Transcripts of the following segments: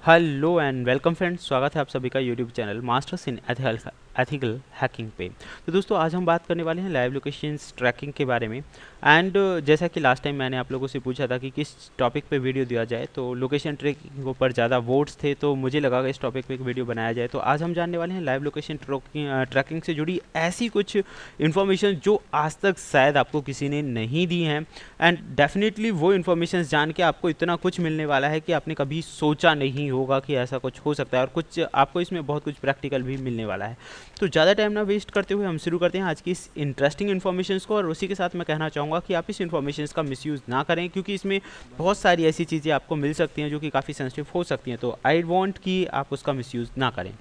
Hello and welcome friends, स्वागत है आप सभी का YouTube channel masters in ethical hacking पे। तो दोस्तों आज हम बात करने वाले हैं लाइव लोकेशंस ट्रैकिंग के बारे में। एंड जैसा कि लास्ट टाइम मैंने आप लोगों से पूछा था कि किस टॉपिक पे वीडियो दिया जाए, तो लोकेशन ट्रैकिंग के ऊपर ज़्यादा वोट्स थे, तो मुझे लगा कि इस टॉपिक पे एक वीडियो बनाया जाए। तो आज हम जानने वाले हैं लाइव लोकेशन ट्रैकिंग से जुड़ी ऐसी कुछ इन्फॉर्मेशन जो आज तक शायद आपको किसी ने नहीं दी हैं। एंड डेफिनेटली वो इन्फॉर्मेशन जान के आपको इतना कुछ मिलने वाला है कि आपने कभी सोचा नहीं होगा कि ऐसा कुछ हो सकता है, और कुछ आपको इसमें बहुत कुछ प्रैक्टिकल भी मिलने वाला है। तो ज़्यादा टाइम ना वेस्ट करते हुए हम शुरू करते हैं आज की इस इंटरेस्टिंग इन्फॉर्मेशन को। और उसी के साथ मैं कहना चाहूँगा कि आप इस इन्फॉर्मेशन का मिसयूज़ ना करें, क्योंकि इसमें बहुत सारी ऐसी चीज़ें आपको मिल सकती हैं जो कि काफ़ी सेंसिटिव हो सकती हैं। तो आई वॉन्ट कि आप उसका मिसयूज़ ना करें।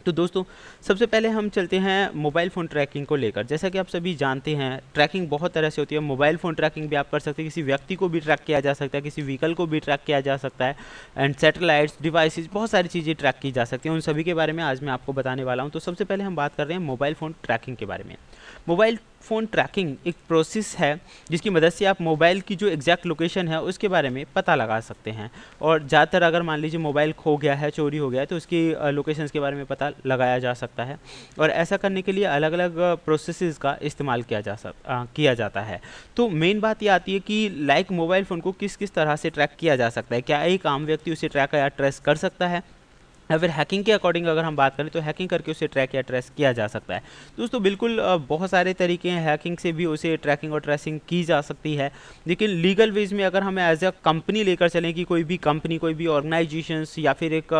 तो दोस्तों सबसे पहले हम चलते हैं मोबाइल फ़ोन ट्रैकिंग को लेकर। जैसा कि आप सभी जानते हैं, ट्रैकिंग बहुत तरह से होती है। मोबाइल फ़ोन ट्रैकिंग भी आप कर सकते हैं, किसी व्यक्ति को भी ट्रैक किया जा सकता है, किसी व्हीकल को भी ट्रैक किया जा सकता है। एंड सैटेलाइट्स, डिवाइसेस, बहुत सारी चीज़ें ट्रैक की जा सकती हैं। उन सभी के बारे में आज मैं आपको बताने वाला हूं। तो सबसे पहले हम बात कर रहे हैं मोबाइल फ़ोन ट्रैकिंग के बारे में। मोबाइल फ़ोन ट्रैकिंग एक प्रोसेस है जिसकी मदद से आप मोबाइल की जो एग्जैक्ट लोकेशन है उसके बारे में पता लगा सकते हैं। और ज़्यादातर अगर मान लीजिए मोबाइल खो गया है, चोरी हो गया है, तो उसकी लोकेशंस के बारे में पता लगाया जा सकता है। और ऐसा करने के लिए अलग अलग प्रोसेसेस का इस्तेमाल किया जाता है। तो मेन बात ये आती है कि लाइक मोबाइल फ़ोन को किस किस तरह से ट्रैक किया जा सकता है। क्या एक आम व्यक्ति उसे ट्रैक या ट्रेस कर सकता है, या फिर हैकिंग के अकॉर्डिंग अगर हम बात करें तो हैकिंग करके उसे ट्रैक या ट्रेस किया जा सकता है। दोस्तों बिल्कुल बहुत सारे तरीके हैं, हैकिंग से भी उसे ट्रैकिंग और ट्रेसिंग की जा सकती है। लेकिन लीगल वेज में अगर हमें एज अ कंपनी लेकर चलें कि कोई भी कंपनी, कोई भी ऑर्गेनाइजेशंस, या फिर एक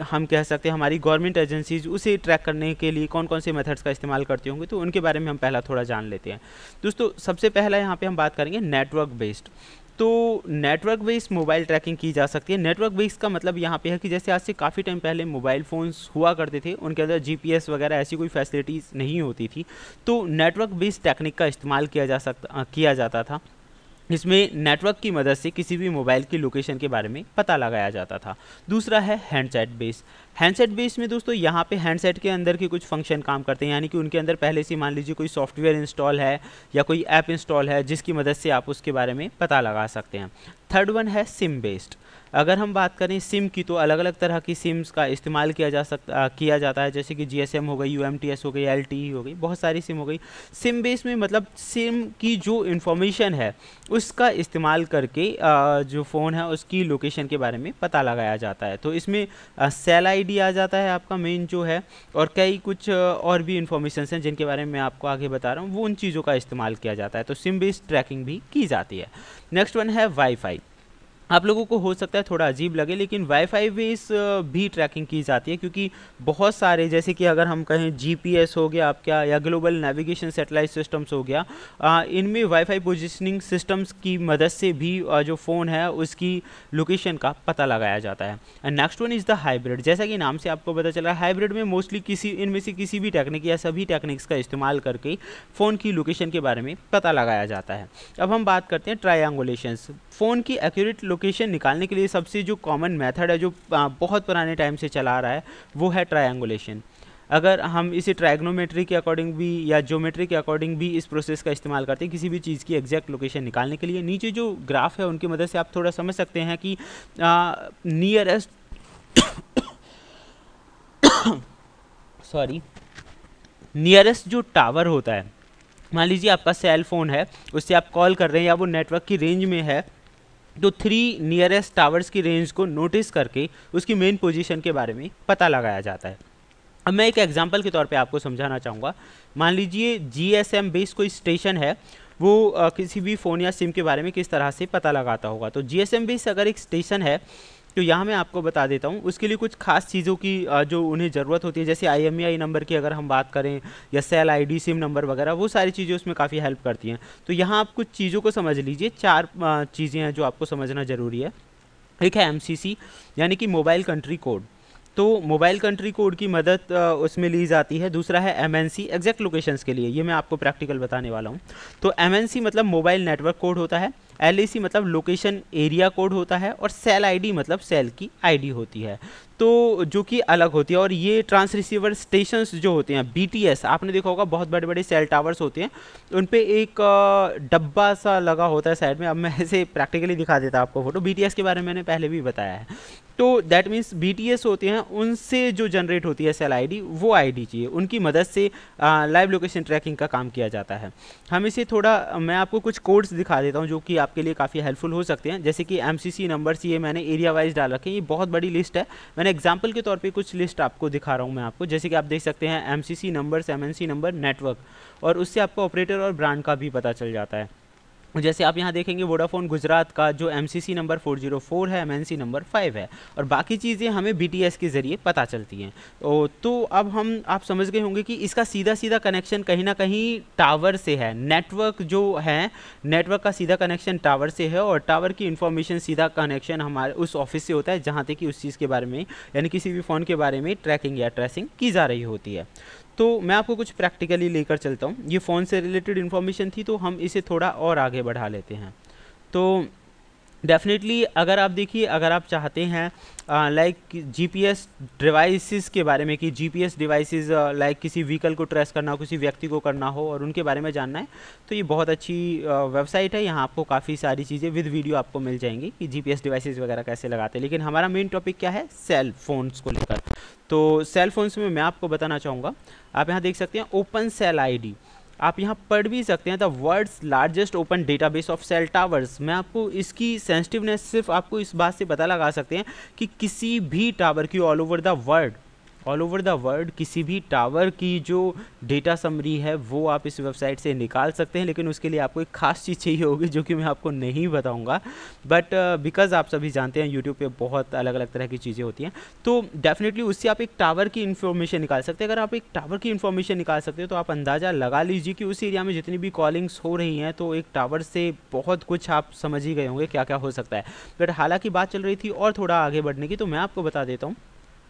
हम कह सकते हैं हमारी गवर्नमेंट एजेंसीज उसे ट्रैक करने के लिए कौन कौन से मेथड्स का इस्तेमाल करती होंगे, तो उनके बारे में हम पहला थोड़ा जान लेते हैं। दोस्तों सबसे पहला यहाँ पे हम बात करेंगे नेटवर्क बेस्ड। तो नेटवर्क बेस्ड मोबाइल ट्रैकिंग की जा सकती है। नेटवर्क बेस्ड का मतलब यहाँ पे है कि जैसे आज से काफ़ी टाइम पहले मोबाइल फ़ोन्स हुआ करते थे, उनके अंदर जीपीएस वगैरह ऐसी कोई फैसिलिटीज़ नहीं होती थी। तो नेटवर्क बेस्ड टेक्निक का इस्तेमाल किया जाता था। इसमें नेटवर्क की मदद से किसी भी मोबाइल की लोकेशन के बारे में पता लगाया जाता था। दूसरा है हैंडसेट बेस। हैंडसेट बेस में दोस्तों यहाँ पे हैंडसेट के अंदर के कुछ फंक्शन काम करते हैं, यानी कि उनके अंदर पहले से मान लीजिए कोई सॉफ्टवेयर इंस्टॉल है या कोई ऐप इंस्टॉल है जिसकी मदद से आप उसके बारे में पता लगा सकते हैं। थर्ड वन है सिम बेस्ड। अगर हम बात करें सिम की, तो अलग अलग तरह की सिम्स का इस्तेमाल किया जाता है, जैसे कि जीएसएम हो गई, यूएमटीएस हो गई, एलटीई हो गई, बहुत सारी सिम हो गई। सिम बेस में मतलब सिम की जो इन्फॉर्मेशन है उसका इस्तेमाल करके जो फ़ोन है उसकी लोकेशन के बारे में पता लगाया जाता है। तो इसमें सेल आईडी आ जाता है आपका मेन जो है, और कई कुछ और भी इंफॉर्मेशन हैं जिनके बारे में मैं आपको आगे बता रहा हूँ, वो उन चीज़ों का इस्तेमाल किया जाता है। तो सिम बेस्ड ट्रैकिंग भी की जाती है। नेक्स्ट वन है वाईफाई। आप लोगों को हो सकता है थोड़ा अजीब लगे, लेकिन वाईफाई बेस भी ट्रैकिंग की जाती है, क्योंकि बहुत सारे, जैसे कि अगर हम कहें जीपीएस हो गया आपका, या ग्लोबल नेविगेशन सैटेलाइट सिस्टम्स हो गया, इनमें वाईफाई पोजिशनिंग सिस्टम्स की मदद से भी जो फ़ोन है उसकी लोकेशन का पता लगाया जाता है। And next one is the hybrid. जैसा कि नाम से आपको पता चला, हाइब्रिड में मोस्टली इनमें से किसी भी टेक्निक या सभी टेक्निक्स का इस्तेमाल करके फ़ोन की लोकेशन के बारे में पता लगाया जाता है। अब हम बात करते हैं ट्रायंगुलेशंस। फ़ोन की एक्यूरेट लोकेशन निकालने के लिए सबसे जो कॉमन मेथड है, जो बहुत पुराने टाइम से चला आ रहा है, वो है ट्रायंगुलेशन। अगर हम इसे ट्रायग्नोमेट्री के अकॉर्डिंग भी या ज्योमेट्री के अकॉर्डिंग भी इस प्रोसेस का इस्तेमाल करते हैं किसी भी चीज़ की एग्जैक्ट लोकेशन निकालने के लिए। नीचे जो ग्राफ है उनकी मदद से आप थोड़ा समझ सकते हैं कि नियरेस्ट सॉरी नियरेस्ट जो टावर होता है, मान लीजिए आपका सेल फ़ोन है, उससे आप कॉल कर रहे हैं या वो नेटवर्क की रेंज में है, तो 3 नियरेस्ट टावर्स की रेंज को नोटिस करके उसकी मेन पोजीशन के बारे में पता लगाया जाता है। अब मैं एक एग्जांपल के तौर पे आपको समझाना चाहूँगा। मान लीजिए जीएसएम बेस कोई स्टेशन है, वो किसी भी फ़ोन या सिम के बारे में किस तरह से पता लगाता होगा। तो जीएसएम बेस अगर एक स्टेशन है, तो यहाँ मैं आपको बता देता हूँ उसके लिए कुछ खास चीज़ों की जो उन्हें ज़रूरत होती है, जैसे आईएमईआई नंबर की अगर हम बात करें, या सेल आईडी, सिम नंबर वगैरह, वो सारी चीज़ें उसमें काफ़ी हेल्प करती हैं। तो यहाँ आप कुछ चीज़ों को समझ लीजिए। 4 चीज़ें हैं जो आपको समझना ज़रूरी है। एक है एमसीसी, यानी कि मोबाइल कंट्री कोड। तो मोबाइल कंट्री कोड की मदद उसमें ली जाती है। दूसरा है एमएनसी, एग्जैक्ट लोकेशंस के लिए, ये मैं आपको प्रैक्टिकल बताने वाला हूँ। तो एमएनसी मतलब मोबाइल नेटवर्क कोड होता है, एलएसी मतलब लोकेशन एरिया कोड होता है, और सेल आईडी मतलब सेल की आईडी होती है, तो जो कि अलग होती है। और ये ट्रांस रिसीवर स्टेशंस जो होते हैं, बीटीएस, आपने देखा होगा बहुत बड़े बड़े सेल टावर्स होते हैं, उन पे एक डब्बा सा लगा होता है साइड में। अब मैं ऐसे प्रैक्टिकली दिखा देता आपको फोटो। बीटीएस के बारे में मैंने पहले भी बताया है। तो दैट मीन्स BTS होते हैं, उनसे जो जनरेट होती है सेल आईडी, वो आईडी चाहिए, उनकी मदद से लाइव लोकेशन ट्रैकिंग का काम किया जाता है। हम इसे थोड़ा, मैं आपको कुछ कोड्स दिखा देता हूँ जो कि आपके लिए काफ़ी हेल्पफुल हो सकते हैं। जैसे कि MCC नंबर्स, ये मैंने एरिया वाइज डाल रखे हैं, ये बहुत बड़ी लिस्ट है। मैंने एग्जाम्पल के तौर पर कुछ लिस्ट आपको दिखा रहा हूँ मैं आपको, जैसे कि आप देख सकते हैं MCC numbers, MNC number, network, और उससे आपको ऑपरेटर और ब्रांड का भी पता चल जाता है। जैसे आप यहाँ देखेंगे वोडाफोन गुजरात का जो MCC नंबर 404 है, MNC नंबर 5 है, और बाकी चीज़ें हमें BTS के ज़रिए पता चलती हैं। तो अब आप समझ गए होंगे कि इसका सीधा सीधा कनेक्शन कहीं ना कहीं टावर से है। नेटवर्क जो है, नेटवर्क का सीधा कनेक्शन टावर से है, और टावर की इन्फॉर्मेशन सीधा कनेक्शन हमारे उस ऑफिस से होता है जहाँ तक कि उस चीज़ के बारे में, यानी किसी भी फ़ोन के बारे में ट्रैकिंग या ट्रेसिंग की जा रही होती है। तो मैं आपको कुछ प्रैक्टिकली लेकर चलता हूँ। ये फ़ोन से रिलेटेड इन्फॉर्मेशन थी, तो हम इसे थोड़ा और आगे बढ़ा लेते हैं। तो डेफिनेटली अगर आप देखिए, अगर आप चाहते हैं लाइक GPS डिवाइसेस के बारे में, कि GPS डिवाइसेस लाइक किसी व्हीकल को ट्रेस करना हो, किसी व्यक्ति को करना हो और उनके बारे में जानना है, तो ये बहुत अच्छी वेबसाइट है। यहाँ आपको काफ़ी सारी चीज़ें विद वीडियो आपको मिल जाएंगी कि GPS डिवाइसेस वगैरह कैसे लगाते हैं। लेकिन हमारा मेन टॉपिक क्या है, सेल फोन्स को लेकर। तो सेल फोन्स में मैं आपको बताना चाहूँगा, आप यहाँ देख सकते हैं ओपन सेल आईडी, आप यहाँ पढ़ भी सकते हैं the world's largest open database of cell towers. मैं आपको इसकी सेंसिटिवनेस सिर्फ आपको इस बात से पता लगा सकते हैं कि किसी भी टावर की ऑल ओवर द वर्ल्ड किसी भी टावर की जो डेटा समरी है वो आप इस वेबसाइट से निकाल सकते हैं। लेकिन उसके लिए आपको एक खास चीज़ चाहिए होगी जो कि मैं आपको नहीं बताऊंगा, बट बिकॉज आप सभी जानते हैं यूट्यूब पे बहुत अलग अलग तरह की चीज़ें होती हैं, तो डेफिनेटली उससे आप एक टावर की इन्फॉर्मेशन निकाल सकते हैं। अगर आप एक टावर की इन्फॉर्मेशन निकाल सकते हो तो आप अंदाज़ा लगा लीजिए कि उस एरिया में जितनी भी कॉलिंग्स हो रही हैं, तो एक टावर से बहुत कुछ आप समझ ही गए होंगे क्या क्या हो सकता है। बट हालांकि बात चल रही थी और थोड़ा आगे बढ़ने की, तो मैं आपको बता देता हूँ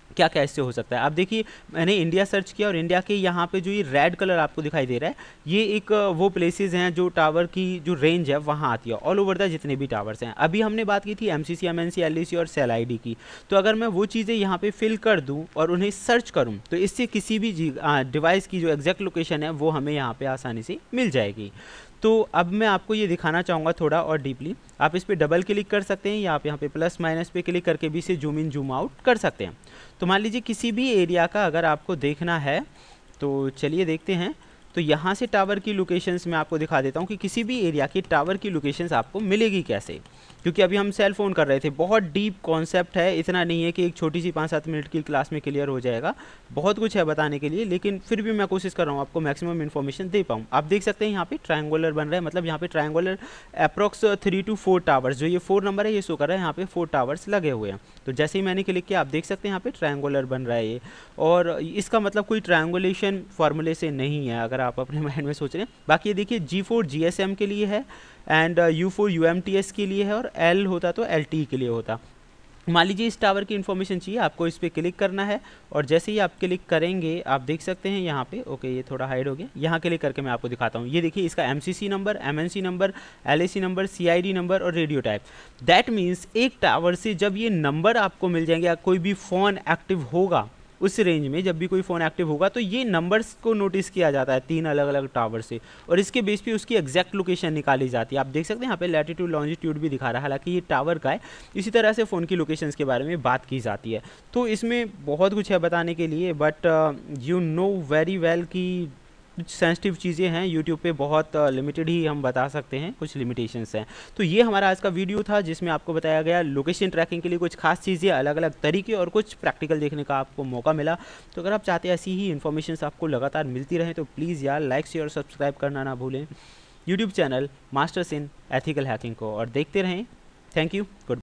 क्या क्या इससे हो सकता है। आप देखिए, मैंने इंडिया सर्च किया और इंडिया के यहाँ पे जो ये रेड कलर आपको दिखाई दे रहा है, ये एक वो प्लेसेस हैं जो टावर की जो रेंज है वहाँ आती है, ऑल ओवर द जितने भी टावर्स हैं। अभी हमने बात की थी MCC, MNC, LEC और सेल आईडी की। तो अगर मैं वो चीज़ें यहाँ पे फिल कर दूँ और उन्हें सर्च करूँ, तो इससे किसी भी डिवाइस की जो एग्जैक्ट लोकेशन है वो हमें यहाँ पर आसानी से मिल जाएगी। तो अब मैं आपको ये दिखाना चाहूँगा थोड़ा और डीपली। आप इस पर डबल क्लिक कर सकते हैं या आप यहाँ पे प्लस माइनस पे क्लिक करके भी इसे जूम इन जूम आउट कर सकते हैं। तो मान लीजिए किसी भी एरिया का अगर आपको देखना है, तो चलिए देखते हैं। तो यहाँ से टावर की लोकेशंस मैं आपको दिखा देता हूँ कि किसी भी एरिया की टावर की लोकेशंस आपको मिलेगी कैसे, क्योंकि अभी हम सेल फ़ोन कर रहे थे। बहुत डीप कॉन्सेप्ट है, इतना नहीं है कि एक छोटी सी 5-7 मिनट की क्लास में क्लियर हो जाएगा। बहुत कुछ है बताने के लिए, लेकिन फिर भी मैं कोशिश कर रहा हूँ आपको मैक्सिमम इन्फॉर्मेशन दे पाऊँ। आप देख सकते हैं यहाँ पे ट्रायंगुलर बन रहा है, मतलब यहाँ पे ट्रायंगुलर अप्रॉक्स 3 to 4 टावर्स, जो ये 4 नंबर है ये शो कर रहा है, यहाँ पे 4 टावर्स लगे हुए हैं। तो जैसे ही मैंने क्लिक किया आप देख सकते हैं यहाँ पे ट्रायंगुलर बन रहा है ये, और इसका मतलब कोई ट्रायंगुलेशन फार्मूले से नहीं है, अगर आप अपने माइंड में सोच रहे हैं। बाकी ये देखिए G4 GSM के लिए है, एंड U4 UMTS के लिए है, और L होता तो LTE के लिए होता। मान लीजिए इस टावर की इन्फॉर्मेशन चाहिए, आपको इस पर क्लिक करना है, और जैसे ही आप क्लिक करेंगे आप देख सकते हैं यहाँ पे, ओके ये थोड़ा हाइड हो गया, यहाँ क्लिक करके मैं आपको दिखाता हूँ। ये देखिए इसका MCC number, MNC number, LAC number, CID number और रेडियो टाइप। दैट मीन्स एक टावर से जब ये नंबर आपको मिल जाएंगे, कोई भी फ़ोन एक्टिव होगा उस रेंज में, जब भी कोई फ़ोन एक्टिव होगा तो ये नंबर्स को नोटिस किया जाता है 3 अलग अलग टावर से, और इसके बेस पे उसकी एग्जैक्ट लोकेशन निकाली जाती है। आप देख सकते हैं यहाँ पे लैटिट्यूड लॉन्जिट्यूड भी दिखा रहा है, हालांकि ये टावर का है। इसी तरह से फ़ोन की लोकेशंस के बारे में बात की जाती है। तो इसमें बहुत कुछ है बताने के लिए, but you know very well कि कुछ सेंसिटिव चीज़ें हैं यूट्यूब पे, बहुत लिमिटेड ही हम बता सकते हैं, कुछ लिमिटेशंस हैं। तो ये हमारा आज का वीडियो था जिसमें आपको बताया गया लोकेशन ट्रैकिंग के लिए कुछ खास चीज़ें, अलग अलग तरीके और कुछ प्रैक्टिकल देखने का आपको मौका मिला। तो अगर आप चाहते हैं ऐसी ही इन्फॉर्मेशन आपको लगातार मिलती रहे, तो प्लीज़ यार लाइक शेयर और सब्सक्राइब करना ना भूलें YouTube channel masters in ethical hacking को, और देखते रहें। Thank you, good.